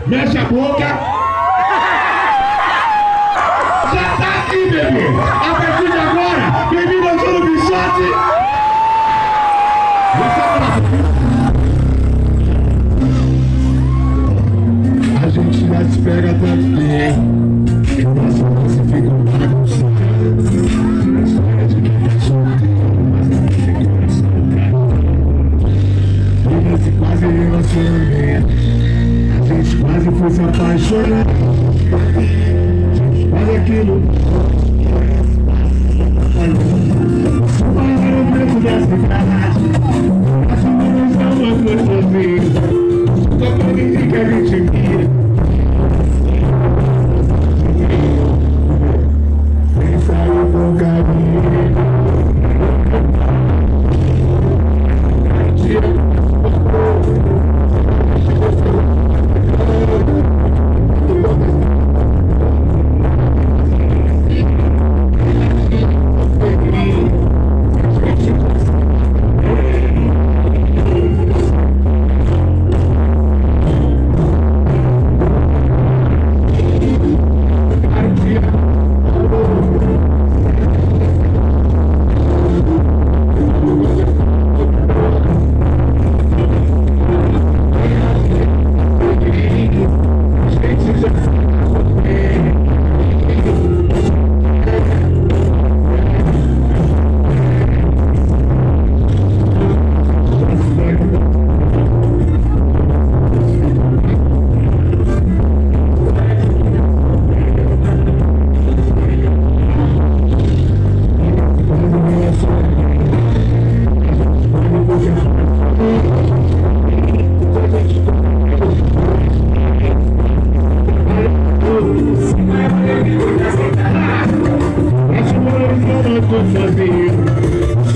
Mexe a boca. Já tá aqui, bebê. A partir de agora, bem-vindo ao show do Bichote. A gente já se pega tanto tempo que o nosso lance fica bagunçado. A história de quem tá solteiro, mas não tem coração pra mim. Esse quase relacionamento, a gente quase foi se apaixonar. Olha aquilo. Olha o preço dessa estrada. As meninas são uma coisa linda. Só pra mim que a gente mira. Quem saiu com caminho. Sozinho.